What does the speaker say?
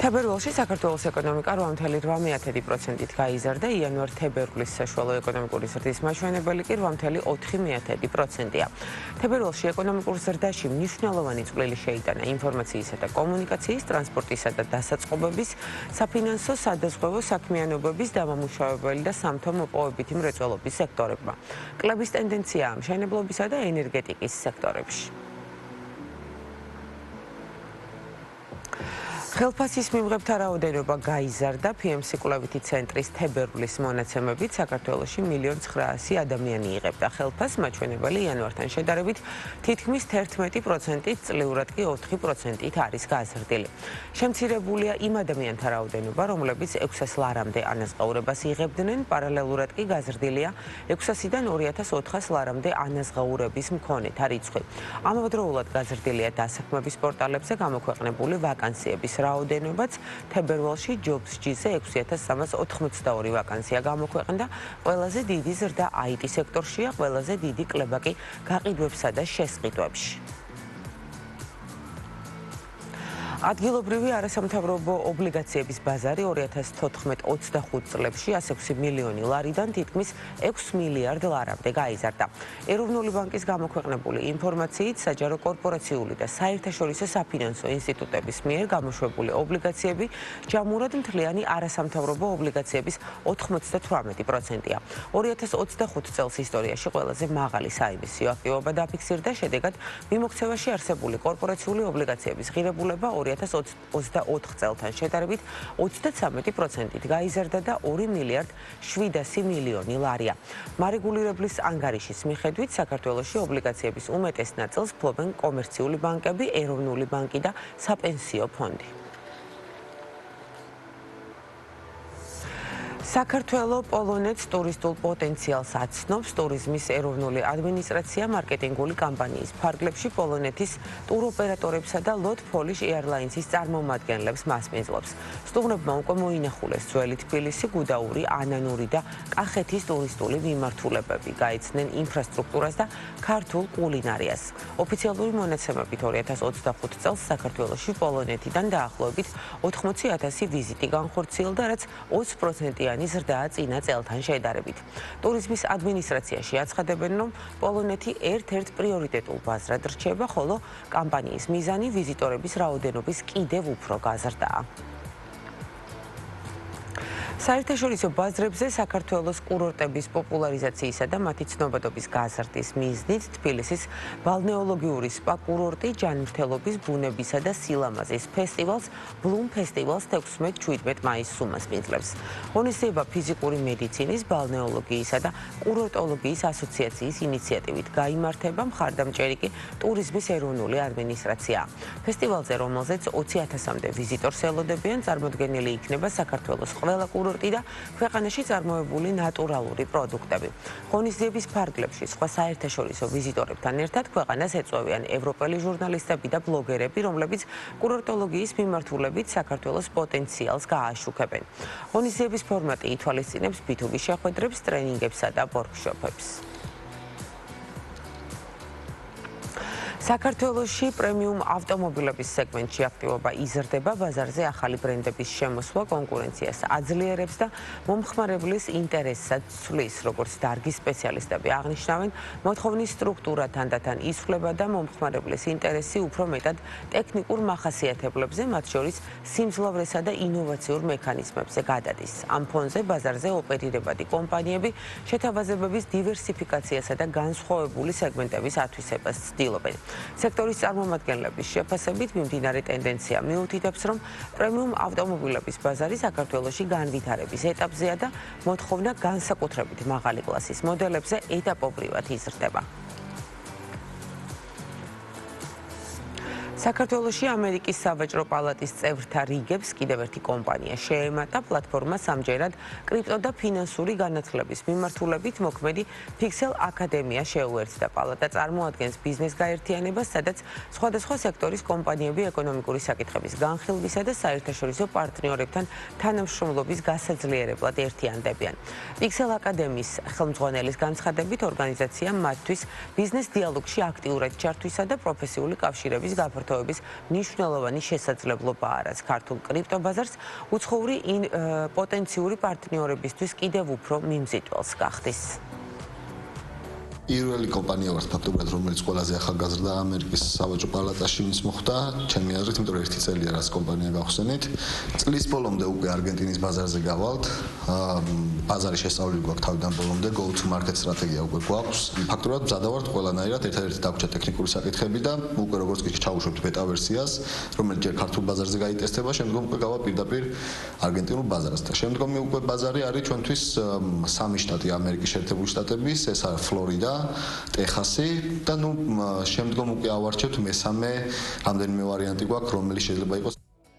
თებერვალში საქართველოს ეკონომიკა 8.8%-ით გაიზარდა, იანვარ-თებერვლის საშუალო ეკონომიკური ზრდის მაჩვენებელი კი 8.4%-ია. თებერვალში ეკონომიკურ ზრდაში მნიშვნელოვანი წვლილი შეიტანა ინფორმაციისა და კომუნიკაციის, ტრანსპორტისა და დასაწყობების, საფინანსო, სადაზღვევო საქმიანობების, დამამუშავებელი და სამთო-მოპოვებითი მრეწველობის სექტორებმა. კლების ტენდენციაა მშენებლობისა და ენერგეტიკის სექტორებში. ხელფასის მიმღებთა რაოდენობა გაიზარდა, PMC კვლევითი ცენტრის თებერვლის მონაცემებით საქართველოში 1.900.000 ადამიანი იღებდა ხელფასს, მაჩვენებელი იანვართან შედარებით თითქმის 11%-ით, წლიურად კი 4%-ით არის გაზრდილი. შემცირებულია იმ ადამიანთა რაოდენობა, რომლებიც 600 ლარამდე ანაზღაურებას იღებდნენ, პარალელურად კი გაზრდილია 600-დან 2.400 ლარამდე ანაზღაურების მქონეთა რიცხვი. ამავდროულად გაზრდილია დასაქმების პორტალებზე გამოქვეყნებული ვაკანსიების რაოდენობაც. თებერვალში JobsG-ზე 6.382 ვაკანსია გამოქვეყნდა, ყველაზე დიდი ზრდა IT სექტორშია, ყველაზე დიდი კლება კი გაყიდვებსა და შესყიდვებში. ადგილობრივი არასამთავრობო ობლიგაციების ბაზარი 2014-25 წლებში 106 მილიონი ლარიდან თითქმის 6 მილიარდ ლარამდე გაიზარდა. ეროვნული ბანკის გამოქვეყნებული ინფორმაციით, საჯარო კორპორაციული და საერთაშორისო საფინანსო ინსტიტუტების მიერ გამოშვებული ობლიგაციები ჯამურად მთლიანი არასამთავრობო ობლიგაციების 98%-ია. 2025 წელს ისტორიაში ყველაზე მაღალი საინვესტიციო აქტივობა დაფიქსირდა, შედეგად მიმოქცევაში არსებული კორპორაციული ობლიგაციების ღირებულება 2024 წელთან შედარებით 33%-ით გაიზარდა და 2 მილიარდ 700 მილიონი ლარია. მარეგულირებლის ანგარიშის მიხედვით, საქართველოში ობლიგაციების უმეტეს ნაწილს ფლობენ კომერციული ბანკები, ეროვნული ბანკი და საპენსიო ფონდი. საქართველო პოლონეთს ტურისტულ პოტენციალს აცნობს. ტურიზმის ეროვნული ადმინისტრაცია მარკეტინგული კამპანიის ფარგლებში პოლონეთის ტუროპერატორებსა და Lot Polish Airlines-ის წარმომადგენლებს მასპინძლობს. სტუმრებმა უკვე მოინახულეს ძველი თბილისი, გუდაური, ანანური და კახეთის ტურისტული მიმართულებები, გაიცნენ ინფრასტრუქტურას და ქართულ კულინარიას. ოფიციალური მონაცემებით 2025 წელს საქართველოში პოლონეთიდან დაახლოებით 80,000 ვიზიტი განხორციელდა, რაც 20%-იანი ზრდაა წინა წელთან შედარებით. ტურიზმის ადმინისტრაციაში აცხადებენ, რომ პოლონეთი ერთ-ერთ პრიორიტეტულ ბაზრად რჩება, ხოლო კამპანიის მიზანი ვიზიტორების რაოდენობის კიდევ უფრო გაზრდაა. საერთაშორისო ბაზრებზე საქართველოს კურორტების პოპულარიზაციისა და მათი ცნობადობის გაზრდის მიზნით თბილისის ბალნეოლოგიური სპა კურორტი ჯანმრთელობის, ბუნებისა და სილამაზის ფესტივალს Bloom Festivals 16-17 მაისს უმასპინძლებს. ღონისძიება ფიზიკური მედიცინის, ბალნეოლოგიისა და კურორტოლოგიის ასოციაციის ინიციატივით გაიმართება, მხარდამჭერი კი ტურიზმის ეროვნული ადმინისტრაციაა. ფესტივალზე, რომელზეც 20,000-მდე ვიზიტორს ელოდებიან, წარმოდგენილი იქნება საქართველოს ყველა კურორტი და ქვეყანაში წარმოებული ნატურალური პროდუქტები. ღონისძიების ფარგლებში სხვა საერთაშორისო ვიზიტორებთან ერთად ქვეყანას ეწვევიან ევროპელი ჟურნალისტები და ბლოგერები, რომლებიც კურორტოლოგიის მიმართულებით საქართველოს პოტენციალს გააშუქებენ. ღონისძიების ფორმატი ითვალისწინებს B2B შეხვედრებს, ტრენინგებსა და ვორქშოპებს. საქართველოში პრემიუმ ავტომობილების სეგმენტში აქტივობა იზრდება, ბაზარზე ახალი ბრენდების შემოსვლა კონკურენციას აძლიერებს და მომხმარებლის ინტერესსაც ცვლის, როგორც დარგის სპეციალისტები აღნიშნავენ, მოთხოვნის სტრუქტურა თანდათან იცვლება და მომხმარებლის ინტერესი უფრო მეტად ტექნიკურ მახასიათებლებზე, მათ შორის სიმძლავრესა და ინოვაციურ მექანიზმებზე გადადის. ამ ფონზე ბაზარზე ოპერირებადი კომპანიები შეთავაზებების დივერსიფიკაციასა და განსხვავებული სეგმენტების ათვისებას ცდილობენ. სექტორის წარმომადგენლების შეფასებით მიმდინარე ტენდენცია მიუთითებს, რომ პრემიუმ ავტომობილების ბაზარი საქართველოში განვითარების ეტაპზეა და მოთხოვნა განსაკუთრებით მაღალი კლასის მოდელებზე ეტაპობრივად იზრდება. საქართველოში ამერიკის სავაჭრო პალატის წევრთა რიგებს კიდევ ერთი კომპანია შეემატა. პლატფორმას ამჯერად კრიპტო და ფინანსური განათლების მიმართულებით მოქმედი Pixel აკადემია შეუერთდა. პალატა წარმოადგენს ბიზნეს გაერთიანებას, სადაც სხვადასხვა სექტორის კომპანიები ეკონომიკური საკითხების განხილვისა და საერთაშორისო პარტნიორებთან თანამშრომლობის გასაძლიერებლად ერთიანდებიან. Pixel აკადემიის ხელმძღვანელის განცხადებით, ორგანიზაცია მათთვის ბიზნეს დიალოგში აქტიურად ჩართვისა და პროფესიული კავშირების გაფართოების გაფართოების მნიშვნელოვანი შესაძლებლობა არის ქართულ კრიპტობაზარს უცხოური პოტენციური პარტნიორებისთვის კიდევ უფრო მიმზიდველს გახდის. პირველი კომპანია ვართ ფაქტობრივად, რომელიც ყველაზე ახალგაზრდა ამერიკის სავაჭრო პალატაში ვინც მოხვდა, ჩემი აზრით, იმიტომ რომ ერთი წელია რაც კომპანია გავხსენით. წლის ბოლომდე უკვე არგენტინის ბაზარზე გავალთ. ბაზარი შესწავლილი გვაქვს თავიდან ბოლომდე, go to market სტრატეგია უკვე გვაქვს. ფაქტობრივად მზადავართ ყველანაირად, ერთ-ერთი დაგვრჩა ტექნიკური საკითხები და უკვე როგორც კი ჩავუშვებთ ბეტა ვერსიას, რომელიც ჯერ ქართულ ბაზარზე გაიტესტება, შემდგომ უკვე გავა პირდაპირ არგენტინულ ბაზარს. და შემდგომი უკვე ბაზარი არის ჩვენთვის სამი შტატი ამერიკის შეერთებული შტატების, ეს არის ფლორიდა, ტეხასი და შემდგომ უკვე ავარჩევთ მესამე რამდენიმე ვარიანტი გვაქვს, რომელიც შეიძლება იყოს